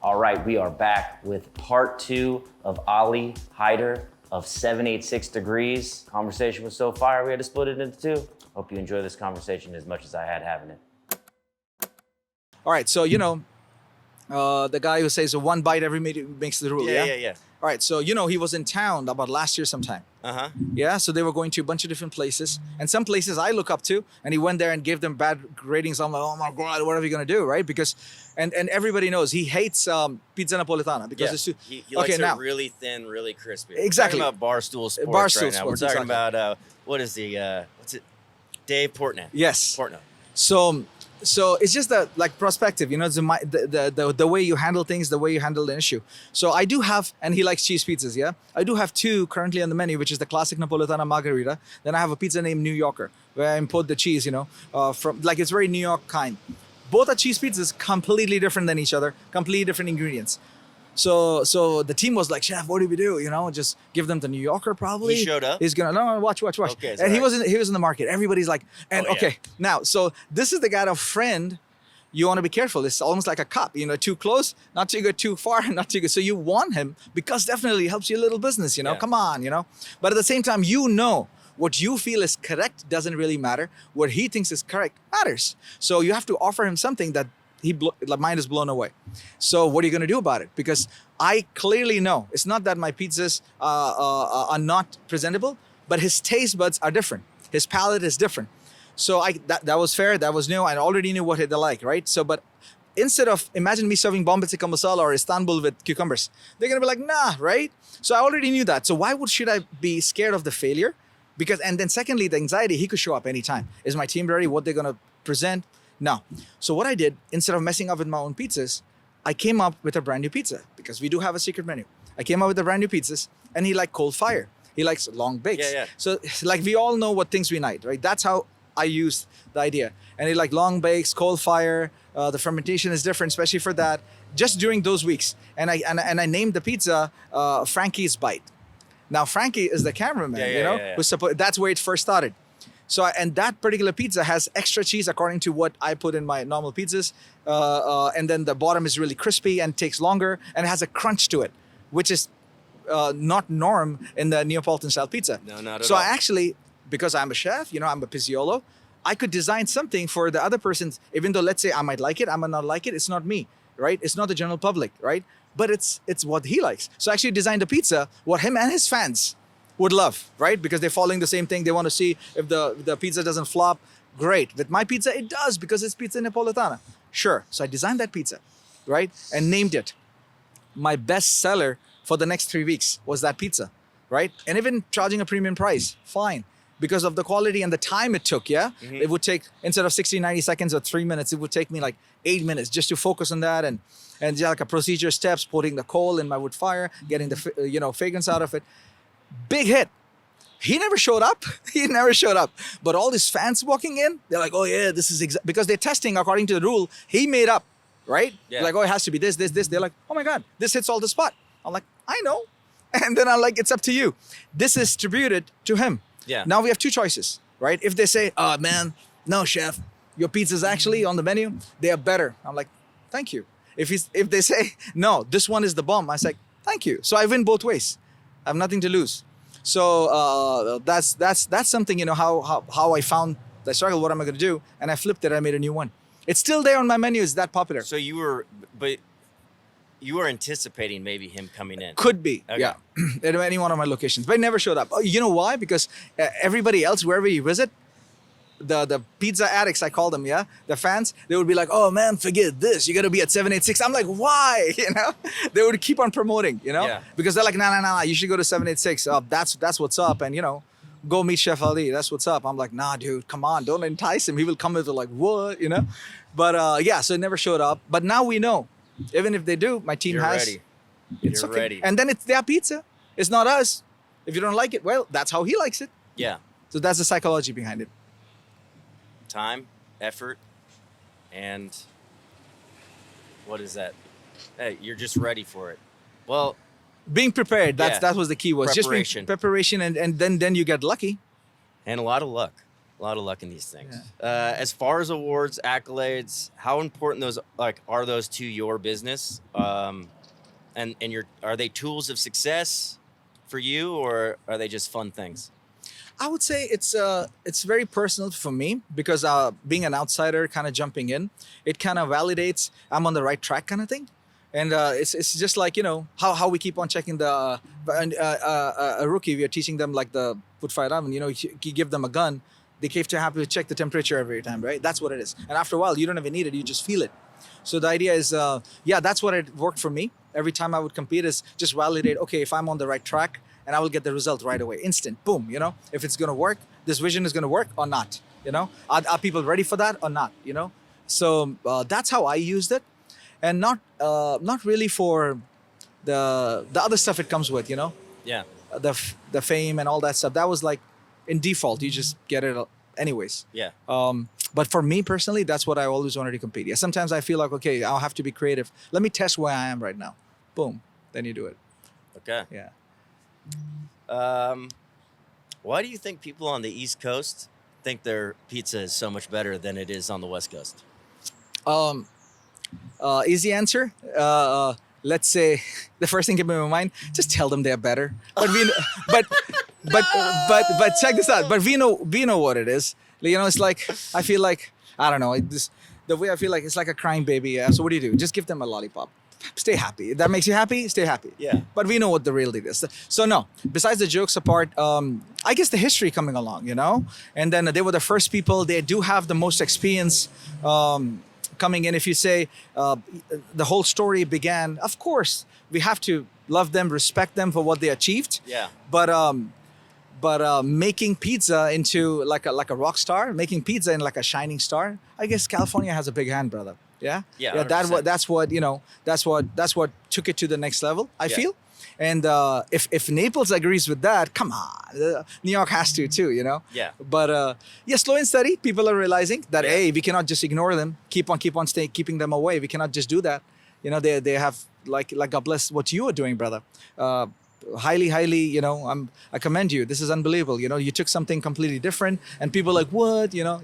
All right, we are back with part 2 of Ali Haider of 786 Degrees. Conversation was so fire, we had to split it into 2. Hope you enjoy this conversation as much as I had having it. All right, so the guy who says one bite every meeting makes the rule. Yeah. All right, so he was in town about last year sometime. Yeah, so they were going to a bunch of different places, and some places I look up to, and he went there and gave them bad ratings. I'm like, oh my god, what are we gonna do, right? Because, and everybody knows he hates pizza Napoletana because it's too. He likes it really thin, really crispy. Exactly. We're talking about Barstool Sports Barstool right now. Sports, We're talking exactly. about what's it? Dave Portnoy. Yes. Portnoy. So it's just that like perspective, it's the way you handle things, the way you handle an issue. So I do have, and he likes cheese pizzas, yeah? I do have 2 currently on the menu, which is the classic Napoletana margarita. Then I have a pizza named New Yorker, where I import the cheese, from, like, it's very New York kind. Both are cheese pizzas, completely different than each other, completely different ingredients. So the team was like, chef, what do we do? Just give them the New Yorker probably. He showed up? He's gonna, no, watch. Okay, and he was in the market. Everybody's like, and yeah. okay, now, so this is the kind of friend you want to be careful. It's almost like a cop, too close, not too good, too far, not too good. So you want him because definitely helps your little business, Yeah. come on, But at the same time, what you feel is correct doesn't really matter. What he thinks is correct matters. So you have to offer him something that mind is blown away. So what are you going to do about it? Because I clearly know it's not that my pizzas are not presentable, but his taste buds are different. His palate is different. So that was fair. That was new. I already knew what they like, right? So, but instead of, imagine me serving Bombay tikka masala or Istanbul with cucumbers, they're going to be like, nah, right? So I already knew that. So why should I be scared of the failure? Because, and then secondly, the anxiety, he could show up anytime. Is my team ready? What they're going to present? No. So what I did, instead of messing up with my own pizzas, I came up with a brand new pizza because we do have a secret menu. I came up with the brand new pizzas, and he liked cold fire. He likes long bakes. Yeah. So like we all know what things we like, right? That's how I used the idea. And he liked long bakes, cold fire. The fermentation is different, especially for that. Just during those weeks, and I named the pizza Frankie's Bite. Now Frankie is the cameraman, Yeah. who's that's where it first started. So, and that particular pizza has extra cheese according to what I put in my normal pizzas. And then the bottom is really crispy and takes longer and it has a crunch to it, which is not norm in the Neapolitan style pizza. No, not at so all. I actually, because I'm a chef, I'm a pizzaiolo, I could design something for the other person, even though let's say I might like it, I might not like it. It's not me, right? It's not the general public, right? But it's what he likes. So I actually designed a pizza, what him and his fans would love, right? Because they're following the same thing. They want to see if the pizza doesn't flop. Great. With my pizza, it does because it's pizza Napoletana. Sure. So I designed that pizza, right? And named it. My best seller for the next 3 weeks was that pizza, right? And even charging a premium price, fine. Because of the quality and the time it took, yeah? Mm-hmm. It would take, instead of 60, 90 seconds or 3 minutes, it would take me like 8 minutes just to focus on that and yeah, like a procedure steps, putting the coal in my wood fire, getting the fragrance out of it. Big hit. He never showed up. But all these fans walking in, they're like, oh yeah, this is because they're testing according to the rule he made up, right? Yeah. Like, oh, it has to be this. They're like, oh my God, this hits all the spot. I'm like, I know. And then I'm like, it's up to you. This is distributed to him. Yeah. Now we have 2 choices, right? If they say, oh man, no chef, your pizza's actually on the menu, they are better. I'm like, thank you. If they say, no, this one is the bomb, I say, thank you. So I win both ways. I have nothing to lose. So that's something, how I found the struggle, what am I going to do? And I flipped it, I made a new one. It's still there on my menu, it's that popular. So you were anticipating maybe him coming in. Could be, Okay. yeah. At any one of my locations, but it never showed up. Oh, you know why? Because everybody else, wherever you visit, the pizza addicts, I call them, yeah, the fans, they would be like, oh man, forget this, you got to be at 786. I'm like, why? They would keep on promoting, Yeah. because they're like, nah, you should go to 786. That's what's up, and go meet Chef Ali. That's what's up. I'm like, nah, dude, come on, don't entice him. He will come with like, what, But yeah, so it never showed up. But now we know, even if they do, my team You're has. ready. It's You're okay. ready. And then it's their pizza. It's not us. If you don't like it, well, that's how he likes it. Yeah. So that's the psychology behind it. Time, effort, and what is that? Hey, you're just ready for it. Well, Being prepared. That was the key. Was Preparation. just being preparation, and then you get lucky. and a lot of luck. A lot of luck in these things. As far as awards, accolades, how important those are those to your business? And are they tools of success for you, or are they just fun things? I would say it's very personal for me because being an outsider, kind of jumping in, it kind of validates I'm on the right track, kind of thing. And it's just like, you know, how we keep on checking a rookie. We are teaching them like the wood fired oven. You know, you give them a gun, they have to check the temperature every time, right? That's what it is. And after a while, you don't even need it. You just feel it. So the idea is, that's what it worked for me. Every time I would compete is just validate, okay, if I'm on the right track, and I will get the result right away, instant, boom, you know? If it's gonna work, this vision is gonna work or not, you know? Are people ready for that or not, you know? So that's how I used it. And not really for the other stuff it comes with, you know? Yeah. The fame and all that stuff. That was like, in default, you just get it anyways. Yeah. But for me personally, that's what I always wanted to compete. Yeah, sometimes I feel like, okay, I'll have to be creative. Let me test where I am right now. Boom, then you do it. Okay. Yeah. Why do you think people on the East Coast think their pizza is so much better than it is on the West Coast? Easy answer. Let's say the first thing came in my mind, just tell them they're better. But but check this out. But we know what it is. You know, it's like, I feel like, I don't know, the way I feel like it's like a crying baby. Yeah. So what do? Just give them a lollipop. Stay happy. If that makes you happy, stay happy. Yeah. But we know what the real deal is. So no, besides the jokes apart, I guess the history coming along, you know? And then they were the first people. They do have the most experience coming in. If you say the whole story began, of course, we have to love them, respect them for what they achieved. Yeah. But making pizza into like a rock star, making pizza in like a shining star, I guess California has a big hand, brother. Yeah. Yeah. That's what you know. That's what took it to the next level, I feel. And if Naples agrees with that, come on, New York has to too, you know. Yeah. But slow and steady, people are realizing that hey, we cannot just ignore them. Keep on keeping them away. We cannot just do that. You know, they have like God bless what you are doing, brother. Highly, you know, I commend you. This is unbelievable. You know, you took something completely different and people are like, what? You know,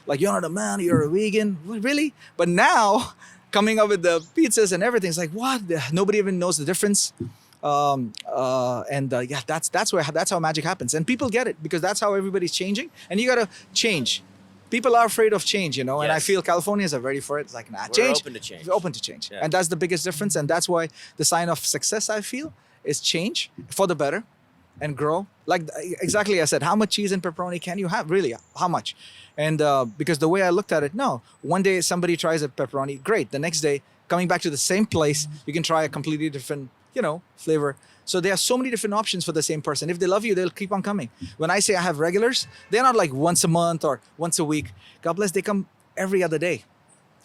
like, you're not a man, you're a vegan. What, really? But now coming up with the pizzas and everything, it's like, what? Nobody even knows the difference. That's how magic happens. And people get it because that's how everybody's changing. And you got to change. People are afraid of change, you know, and I feel Californians are ready for it. It's like, nah, change. We're open to change. We're open to change. Yeah. And that's the biggest difference. And that's why the sign of success, I feel, is change for the better and grow. Like exactly I said, how much cheese and pepperoni can you have? Really, how much? And because the way I looked at it, no, one day somebody tries a pepperoni, great. The next day, coming back to the same place, you can try a completely different, you know, flavor. So there are so many different options for the same person. If they love you, they'll keep on coming. When I say I have regulars, they're not like once a month or once a week. God bless, they come every other day.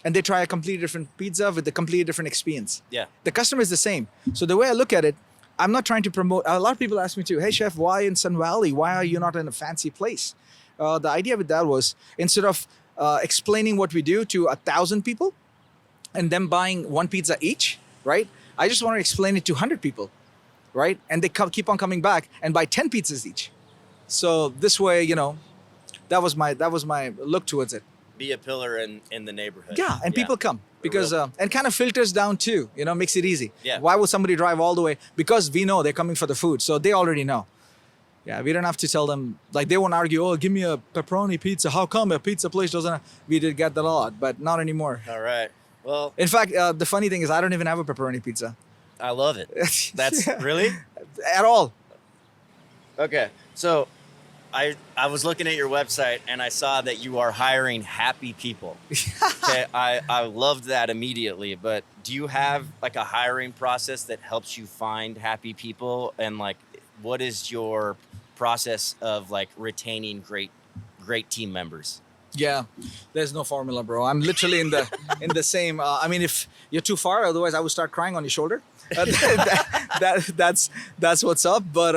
And they try a completely different pizza with a completely different experience. Yeah. The customer is the same. So the way I look at it, I'm not trying to promote. A lot of people ask me too, hey chef, why in Sun Valley? Why are you not in a fancy place? The idea with that was instead of explaining what we do to 1,000 people and them buying one pizza each, right? I just want to explain it to 100 people, right? And they keep on coming back and buy 10 pizzas each. So this way, you know, that was my look towards it. Be a pillar in the neighborhood. Yeah, and people come because and kind of filters down too, you know, makes it easy. Yeah. Why would somebody drive all the way? Because we know they're coming for the food, so they already know. Yeah, we don't have to tell them, like they won't argue, oh, give me a pepperoni pizza. How come a pizza place doesn't have? We did get that a lot, but not anymore. All right. Well, in fact, the funny thing is I don't even have a pepperoni pizza. I love it. That's really? At all. Okay. So I was looking at your website and I saw that you are hiring happy people. Okay. I loved that immediately, but do you have like a hiring process that helps you find happy people? And like, what is your process of like retaining great team members? Yeah, there's no formula, bro. I'm literally in the same. I mean, if you're too far, otherwise I would start crying on your shoulder. That's what's up. But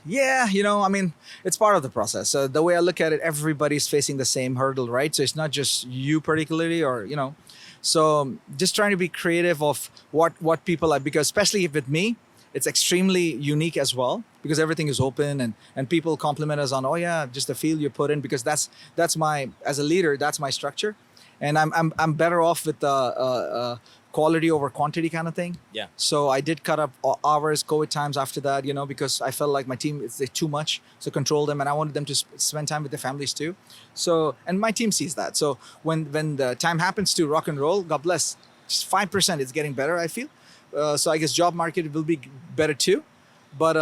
yeah, you know, I mean, it's part of the process. The way I look at it, everybody's facing the same hurdle, right? So it's not just you particularly, or you know. So just trying to be creative of what people like, because especially with me, It's extremely unique as well because everything is open and people compliment us on, oh yeah, just the feel you put in, because that's my, as a leader, that's my structure. And I'm better off with the quality over quantity kind of thing. Yeah. So I did cut up hours, COVID times after that, because I felt like my team, it's too much. So control them, and I wanted them to spend time with their families too. So, and my team sees that. So when the time happens to rock and roll, God bless, just 5% it's getting better, I feel. So I guess job market will be better too. But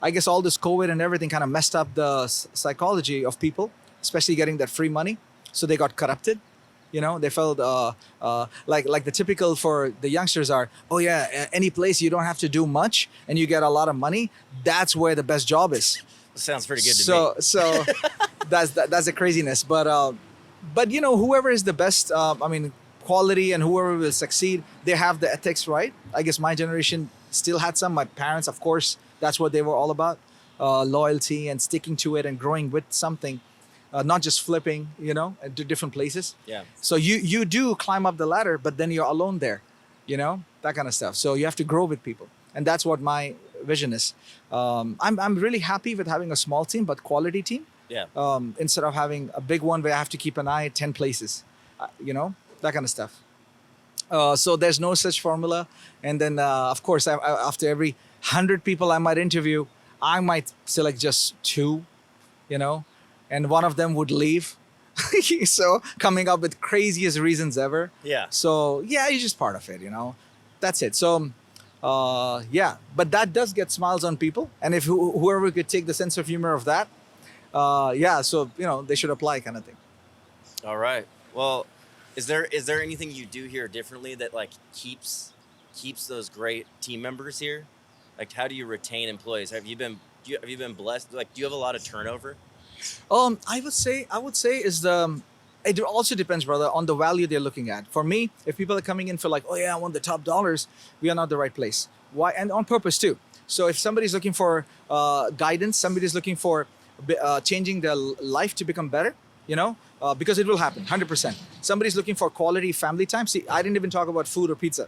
I guess all this COVID and everything kind of messed up the psychology of people, especially getting that free money. So they got corrupted. They felt like the typical for the youngsters are, oh yeah, any place you don't have to do much and you get a lot of money, that's where the best job is. Sounds pretty good to me. So that's the craziness. But whoever is the best, quality, and whoever will succeed, they have the ethics right. I guess my generation still had some. My parents, of course, that's what they were all about, loyalty and sticking to it and growing with something. Not just flipping, to different places. Yeah. So you do climb up the ladder, but then you're alone there, that kind of stuff. So you have to grow with people, and that's what my vision is. I'm really happy with having a small team, but quality team. Yeah. Instead of having a big one where I have to keep an eye at 10 places, that kind of stuff. So there's no such formula. And then, of course, after every 100 people I might interview, I might select just 2, and one of them would leave. So coming up with craziest reasons ever. Yeah. So yeah, you're just part of it, That's it. So yeah, but that does get smiles on people. And if whoever could take the sense of humor of that, yeah, so they should apply, kind of thing. All right. Well, is there anything you do here differently that like keeps those great team members here? Like, how do you retain employees? Have you been blessed? Like, do you have a lot of turnover? I would say is it also depends, brother, on the value they're looking at. For me, if people are coming in for like, oh yeah, I want the top dollars, we are not the right place. Why? And on purpose too. So if somebody's looking for guidance, somebody's looking for changing their life to become better, because it will happen, 100%. Somebody's looking for quality family time. See, I didn't even talk about food or pizza,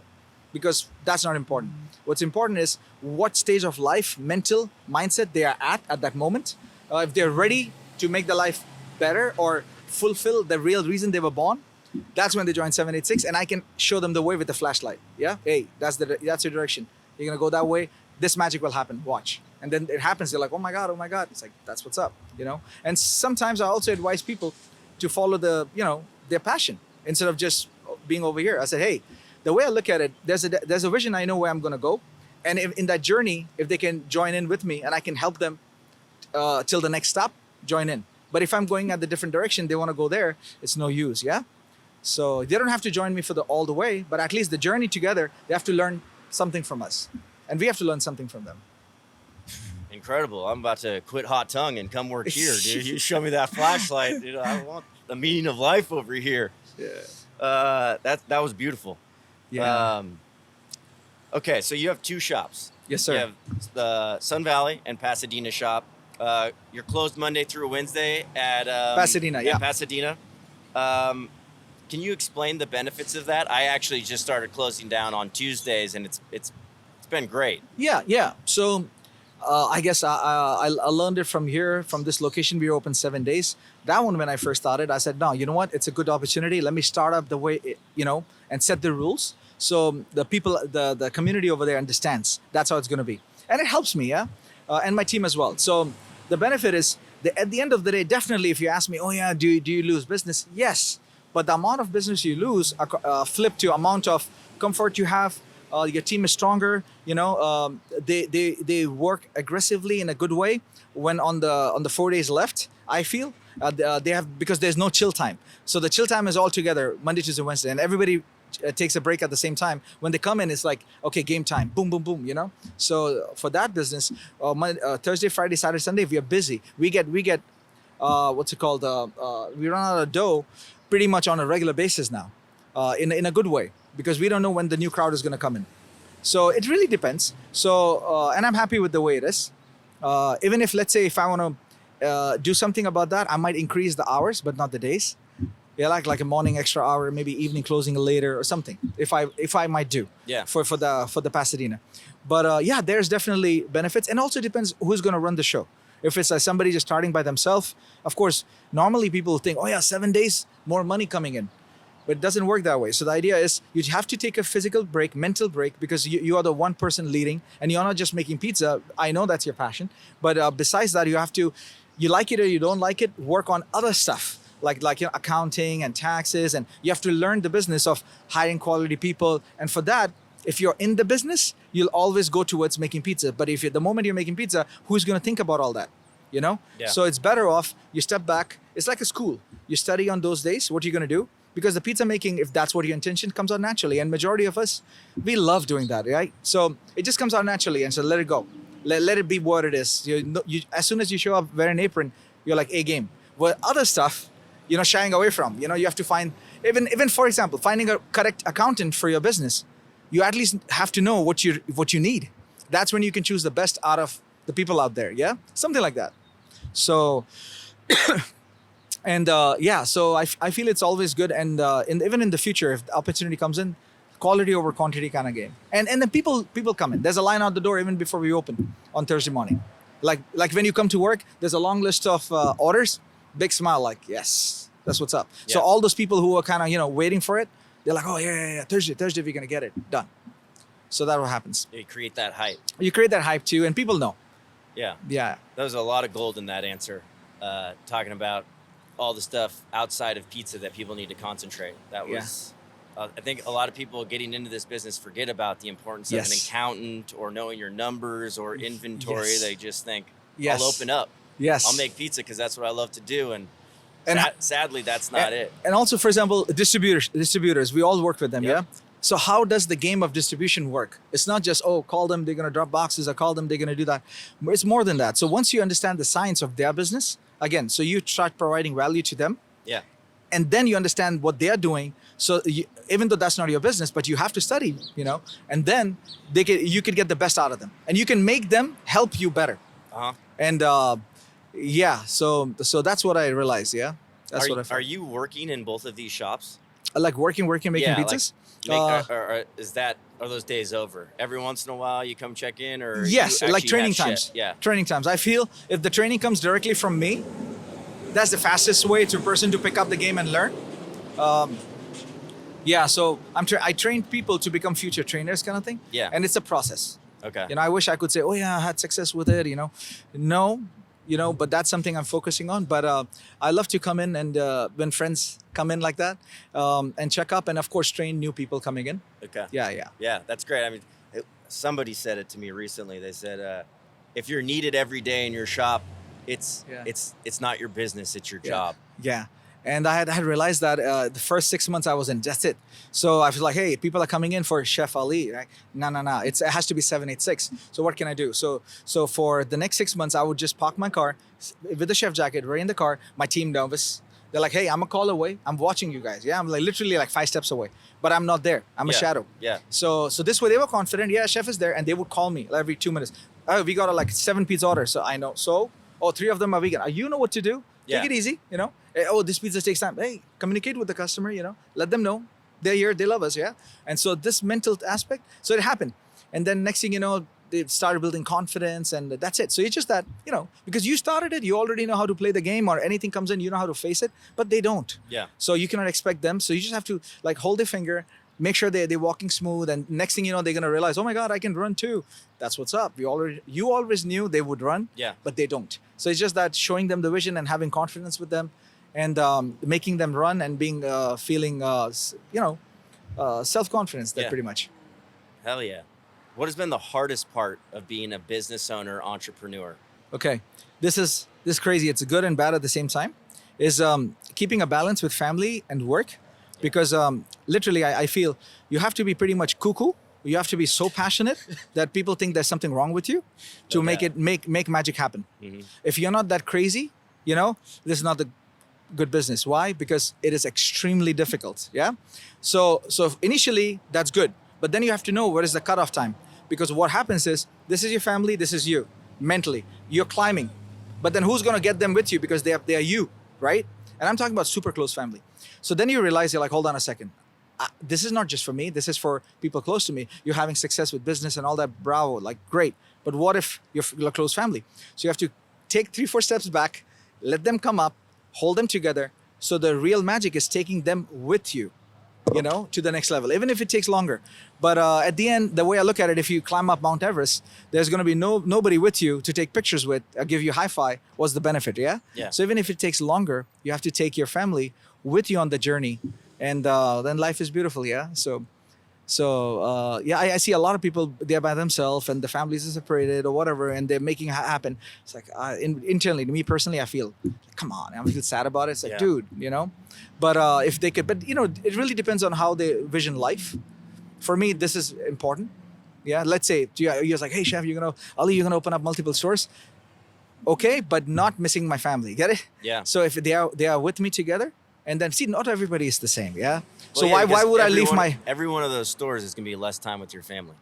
because that's not important. What's important is what stage of life, mental mindset they are at that moment. If they're ready to make their life better or fulfill the real reason they were born, that's when they join 786, and I can show them the way with the flashlight. Yeah, hey, that's your direction. You're gonna go that way. This magic will happen. Watch, and then it happens. They're like, oh my god. It's like, that's what's up, And sometimes I also advise people to follow their passion instead of just being over here. I said, hey, the way I look at it, there's a vision. I know where I'm gonna go, and if, in that journey, if they can join in with me and I can help them till the next stop, join in. But if I'm going at the different direction, they want to go there, it's no use, yeah? So they don't have to join me for all the way, but at least the journey together, they have to learn something from us. And we have to learn something from them. Incredible. I'm about to quit hot tongue and come work here, dude. You show me that flashlight. I want the meaning of life over here. Yeah. That was beautiful. Yeah. Okay, so you have 2 shops. Yes, sir. You have the Sun Valley and Pasadena shop. You're closed Monday through Wednesday at Pasadena, yeah. Pasadena. Can you explain the benefits of that? I actually just started closing down on Tuesdays, and it's been great. Yeah. So I guess I learned it from here, from this location. We were open 7 days. That one, when I first started, I said, no, you know what? It's a good opportunity. Let me start up the way, and set the rules. So the people, the community over there understands that's how it's going to be. And it helps me, yeah? And my team as well. So the benefit is, at the end of the day, definitely if you ask me, oh yeah, do you lose business? Yes. But the amount of business you lose flip to amount of comfort you have. Your team is stronger. They work aggressively in a good way. When on the 4 days left, I feel they have, because there's no chill time. So the chill time is all together Monday, Tuesday, Wednesday, and everybody takes a break at the same time. When they come in, it's like, okay, game time, boom, boom, boom. So for that business, Thursday, Friday, Saturday, Sunday, we are busy. We get what's it called? We run out of dough pretty much on a regular basis now, in a good way, because we don't know when the new crowd is going to come in. So it really depends. So and I'm happy with the way it is. Even if, let's say, if I want to do something about that, I might increase the hours, but not the days. Yeah, like a morning extra hour, maybe evening closing later or something. If I might do. Yeah. For the Pasadena, but yeah, there's definitely benefits, and also depends who's going to run the show. If it's somebody just starting by themselves, of course, normally people think, oh yeah, 7 days, more money coming in. But it doesn't work that way. So the idea is you have to take a physical break, mental break, because you are the one person leading, and you're not just making pizza. I know that's your passion, but besides that, you have to, you like it or you don't like it, work on other stuff like accounting and taxes, and you have to learn the business of hiring quality people. And for that, if you're in the business, you'll always go towards making pizza. But if the moment you're making pizza, who's going to think about all that? Yeah. So it's better off you step back. It's like a school. You study on those days. What are you going to do? Because the pizza making, if that's what your intention, comes out naturally. And majority of us, we love doing that, right? So it just comes out naturally. And so let it go. Let it be what it is. As soon as you show up wearing an apron, you're like A game. Well, other stuff, shying away from. You have to find, even for example, finding a correct accountant for your business. You at least have to know what you need. That's when you can choose the best out of the people out there. Yeah, something like that. So, and so I feel it's always good. And even in the future, if the opportunity comes in, quality over quantity kind of game. And then people come in. There's a line out the door even before we open on Thursday morning. Like when you come to work, there's a long list of orders. Big smile, like yes, that's what's up. Yeah. So all those people who are kind of waiting for it. They're like, oh, yeah, Thursday, we're going to get it done. So that's what happens. You create that hype. You create that hype too, and people know. Yeah. Yeah. There was a lot of gold in that answer, talking about all the stuff outside of pizza that people need to concentrate. That was, I think a lot of people getting into this business forget about the importance of an accountant or knowing your numbers or inventory. Yes. They just think, Yes. I'll open up. Yes. I'll make pizza because that's what I love to do. And And sadly, that's not it. And also, for example, distributors, we all work with them, yeah? So how does the game of distribution work? It's not just, call them, they're going to drop boxes, or call them, they're going to do that. It's more than that. So once you understand the science of their business, again, so you start providing value to them. Yeah. And then you understand what they're doing. So even though that's not your business, but you have to study, and then you can get the best out of them. And you can make them help you better. Uh-huh. And so that's what I realized. Yeah, that's what I felt. Are you working in both of these shops? Like working, making pizzas. Are those days over? Every once in a while, you come check in, or yes, you like actually training have times. shit? Yeah, training times. I feel if the training comes directly from me, that's the fastest way to a person to pick up the game and learn. So I train people to become future trainers, kind of thing. Yeah, and it's a process. Okay. I wish I could say, oh yeah, I had success with it. No. But that's something I'm focusing on. But I love to come in and when friends come in like that and check up, and of course train new people coming in. Okay. Yeah. That's great. I mean, somebody said it to me recently. They said, if you're needed every day in your shop, it's not your business, it's your job. Yeah. And I had realized that the first 6 months I was in, that's it. So I was like, hey, people are coming in for Chef Ali, right? No. It has to be 786. So what can I do? So for the next 6 months, I would just park my car with the chef jacket, right in the car, my team nervous. They're like, hey, I'm a call away. I'm watching you guys. Yeah, I'm like literally like 5 steps away, but I'm not there. I'm a shadow. Yeah. So this way they were confident. Yeah, chef is there. And they would call me every 2 minutes. Oh, we got a 7 pizza order. So I know. So, 3 of them are vegan. You know what to do. Take it easy, Oh, this pizza takes time. Hey, communicate with the customer, let them know. They're here, they love us, yeah? And so this mental aspect, so it happened. And then next thing you know, they started building confidence, and that's it. So it's just that, because you started it, you already know how to play the game, or anything comes in, you know how to face it, but they don't. Yeah. So you cannot expect them. So you just have to hold their finger, make sure they're walking smooth, and next thing you know, they're gonna realize, oh my God, I can run too. That's what's up. You always knew they would run, but they don't. So it's just that showing them the vision and having confidence with them, and making them run and being feeling self-confidence. That pretty much. Hell yeah. What has been the hardest part of being a business owner, entrepreneur? Okay, this is crazy. It's good and bad at the same time. Is keeping a balance with family and work. Because literally, I feel you have to be pretty much cuckoo. You have to be so passionate that people think there's something wrong with you to make magic happen. Mm-hmm. If you're not that crazy, this is not the good business. Why? Because it is extremely difficult. Yeah. So initially that's good, but then you have to know what is the cutoff time. Because what happens is this is your family, this is you. Mentally, you're climbing, but then who's gonna get them with you because they are you, right? And I'm talking about super close family. So then you realize, you're like, hold on a second. This is not just for me. This is for people close to me. You're having success with business and all that. Bravo, like great. But what if your close family? So you have to take 3-4 steps back, let them come up, hold them together. So the real magic is taking them with you, to the next level, even if it takes longer. But at the end, the way I look at it, if you climb up Mount Everest, there's going to be nobody with you to take pictures with, give you high five. What's the benefit? Yeah. So even if it takes longer, you have to take your family with you on the journey, and then life is beautiful. Yeah. So I see a lot of people, they're by themselves and the families are separated or whatever, and they're making it happen. It's like internally, to me personally, I feel, come on, I feel sad about it. It's like, dude, But if they could, but it really depends on how they vision life. For me, this is important. Yeah, let's say you're like, hey chef, Ali, you're gonna open up multiple stores. Okay, but not missing my family. Get it? Yeah. So if they are with me together, and then see, not everybody is the same. Yeah. So why would I leave my? Every one of those stores is gonna be less time with your family.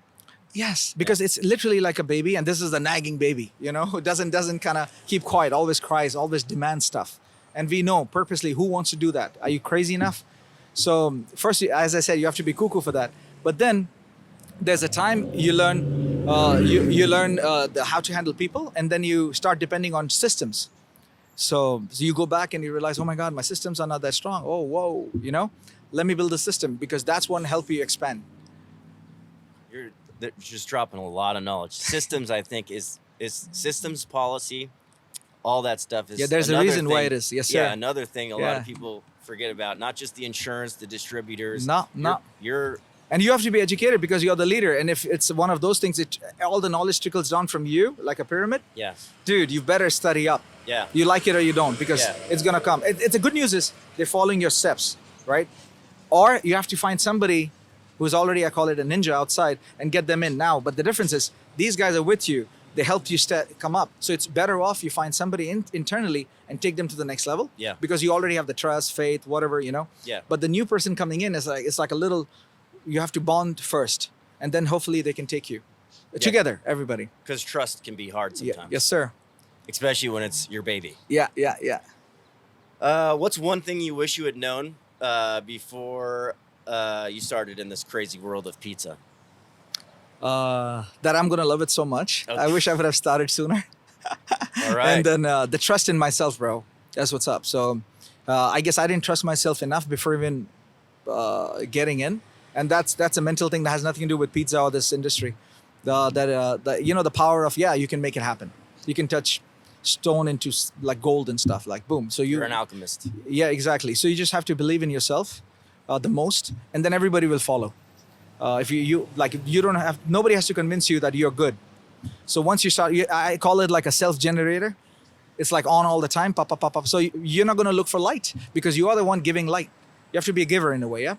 Yes, because it's literally like a baby, and this is the nagging baby. Who doesn't kind of keep quiet, always cries, always demands stuff. And we know purposely who wants to do that. Are you crazy enough? So first, as I said, you have to be cuckoo for that. But then there's a time you learn you learn how to handle people, and then you start depending on systems. So you go back and you realize, oh my God, my systems are not that strong. Oh, whoa, let me build a system, because that's one help you expand. You're just dropping a lot of knowledge. Systems, I think, is systems, policy, all that stuff is. Yeah, there's a reason why it is. Yes, sir. Yeah, another thing a lot of people forget about, not just the insurance, the distributors. No. And you have to be educated, because you're the leader. And if it's one of those things, all the knowledge trickles down from you, like a pyramid. Yeah. Dude, you better study up. Yeah. You like it or you don't, because it's going to come. It's the good news is they're following your steps, right? Or you have to find somebody who's already, I call it a ninja outside, and get them in now. But the difference is these guys are with you. They helped you come up. So it's better off you find somebody internally and take them to the next level. Yeah. Because you already have the trust, faith, whatever, Yeah. But the new person coming in it's like a little, you have to bond first, and then hopefully they can take you together, everybody. Because trust can be hard sometimes. Yes, sir. Especially when it's your baby. Yeah. What's one thing you wish you had known before you started in this crazy world of pizza? That I'm gonna love it so much. Okay. I wish I would have started sooner. All right. And then the trust in myself, bro. That's what's up. So I guess I didn't trust myself enough before even getting in, and that's a mental thing that has nothing to do with pizza or this industry. The power of you can make it happen. You can touch stone into like gold and stuff, like boom. So You're an alchemist. Yeah, exactly. So you just have to believe in yourself the most, and then everybody will follow. If you don't have, nobody has to convince you that you're good. So once you start, I call it like a self-generator. It's like on all the time, pop, pop, pop, pop. So you're not going to look for light, because you are the one giving light. You have to be a giver in a way, yeah?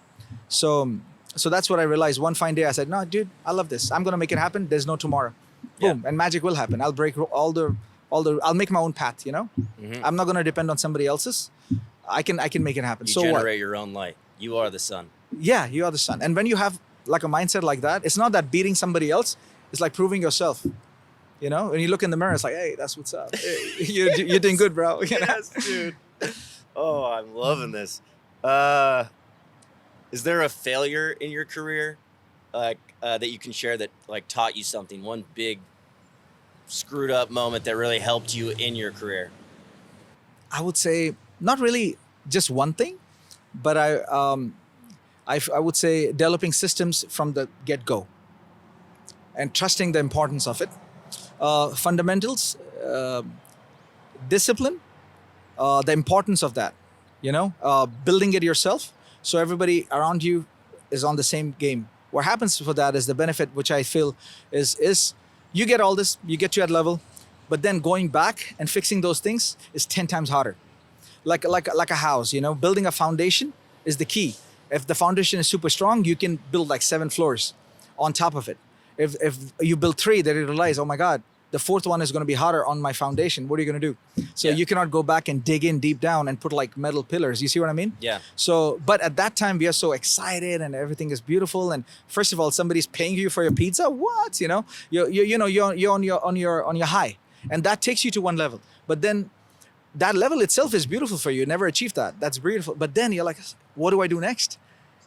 So that's what I realized. One fine day I said, no, dude, I love this. I'm going to make it happen. There's no tomorrow. Boom. And magic will happen. I'll break I'll make my own path, Mm-hmm. I'm not going to depend on somebody else's. I can make it happen. You so generate what? your own light. You are the sun. Yeah, you are the sun. And when you have like a mindset like that, it's not that beating somebody else. It's like proving yourself. When you look in the mirror, it's like, hey, that's what's up. Hey, you're doing good, bro. Yes, dude. Oh, I'm loving this. Is there a failure in your career that you can share that taught you something? One big screwed up moment that really helped you in your career? I would say not really just one thing, but I would say developing systems from the get-go and trusting the importance of it. Fundamentals, discipline, the importance of that, building it yourself so everybody around you is on the same game. What happens for that is the benefit, which I feel is you get all this, you get to that level, but then going back and fixing those things is 10 times harder. Like a house, building a foundation is the key. If the foundation is super strong, you can build like 7 floors on top of it. If you build 3, then you realize, oh my God, the 4th one is going to be harder on my foundation. What are you going to do? So you cannot go back and dig in deep down and put like metal pillars. You see what I mean? Yeah. So, but at that time we are so excited and everything is beautiful. And first of all, somebody's paying you for your pizza. What? You're on your high, and that takes you to one level. But then that level itself is beautiful for you. You never achieved that. That's beautiful. But then you're like, what do I do next?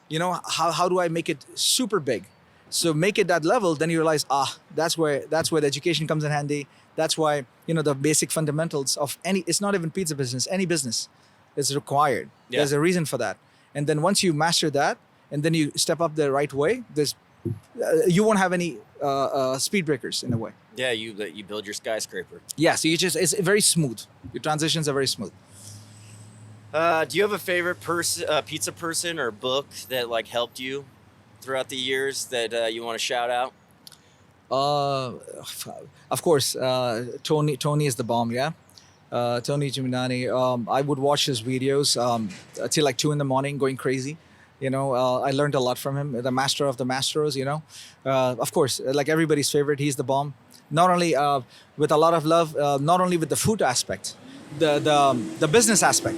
You know, how do I make it super big? So make it that level, then you realize, that's where the education comes in handy. That's why, you know, the basic fundamentals of it's not even pizza business, any business is required. Yeah. There's a reason for that. And then once you master that, and then you step up the right way, you won't have any speed breakers in a way. Yeah, you build your skyscraper. Yeah, so it's very smooth. Your transitions are very smooth. Do you have a favorite pizza person or book that like helped you throughout the years that you want to shout out? Of course, Tony is the bomb. Yeah, Tony Giminani. I would watch his videos till like 2 a.m, going crazy. You know, I learned a lot from him. The master of the masters. You know, of course, like everybody's favorite, he's the bomb. Not only with a lot of love, not only with the food aspect, the business aspect.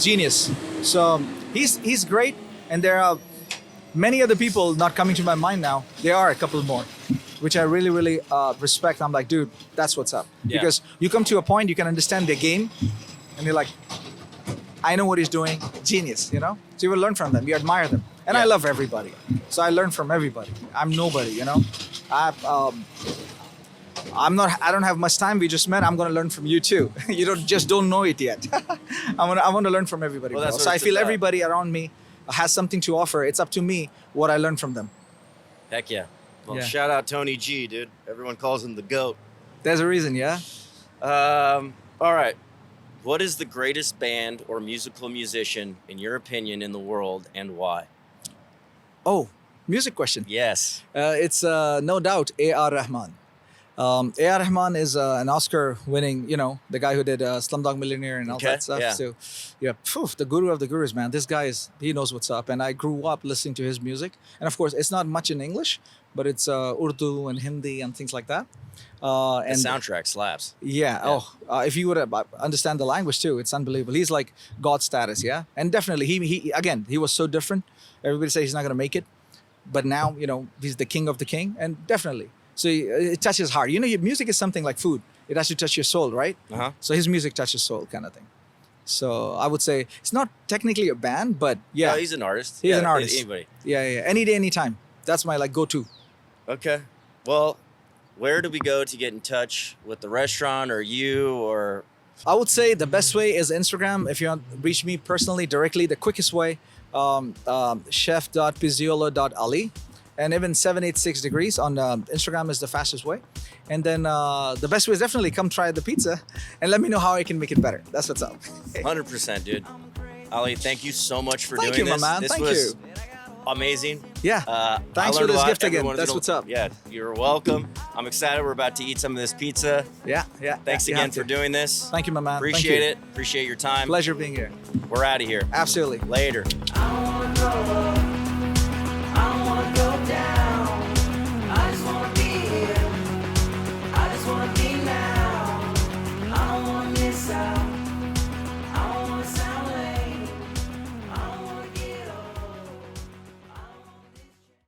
Genius. So he's great, and there are many other people not coming to my mind now. There are a couple more, which I really, really respect. I'm like, dude, that's what's up. Yeah. Because you come to a point, you can understand their game, and you're like, I know what he's doing. Genius, you know? So you will learn from them. You admire them. And I love everybody. So I learn from everybody. I'm nobody, you know? I don't have much time. We just met. I'm going to learn from you too. You don't know it yet. I want to learn from everybody. Well, that's what so I it's feel about. everybody around me has something to offer. It's up to me what I learn from them. Heck yeah. Well, Yeah. shout out Tony G, dude. Everyone calls him the GOAT. There's a reason, yeah? All right. What is the greatest band or musical musician, in your opinion, in the world, and why? Oh, music question. Yes. It's no doubt A.R. Rahman. A.R. Rahman is an Oscar-winning, you know, the guy who did Slumdog Millionaire and all Okay, that stuff. yeah. So, yeah, the guru of the gurus, man. This guy he knows what's up. And I grew up listening to his music. And of course, it's not much in English, but it's Urdu and Hindi and things like that. The And soundtrack slaps. yeah. If you would understand the language too, it's unbelievable. He's like God status, yeah. And definitely, he was so different. Everybody says he's not gonna make it, but now you know he's the king of the king, and definitely. So it touches hard. You know, music is something like food. It has to touch your soul, right? Uh-huh. So his music touches soul, kind of thing. So I would say it's not technically a band, but yeah, No, he's an artist. He's Yeah, an artist. Anybody. yeah. Any day, anytime. That's my like go-to. Okay. Well, where do we go to get in touch with the restaurant or you or... I would say the best way is Instagram. If you want to reach me personally, directly, the quickest way, chef.pizzaiolo.ali. And even 786 degrees on Instagram is the fastest way. And then the best way is definitely come try the pizza and let me know how I can make it better. That's what's up. 100%, dude. Ali, thank you so much for Thank doing you, my this. man. This Thank was you. amazing. Yeah. Thanks I for learned a this lot. gift again. Everyone's That's gonna- what's up. Yeah, you're welcome. I'm excited. We're about to eat some of this pizza. Yeah. Thanks You again have to. for doing this. Thank you, my man. Thank Appreciate you. it. Appreciate your time. Pleasure being here. We're out of here. Absolutely. Later. I wanna know.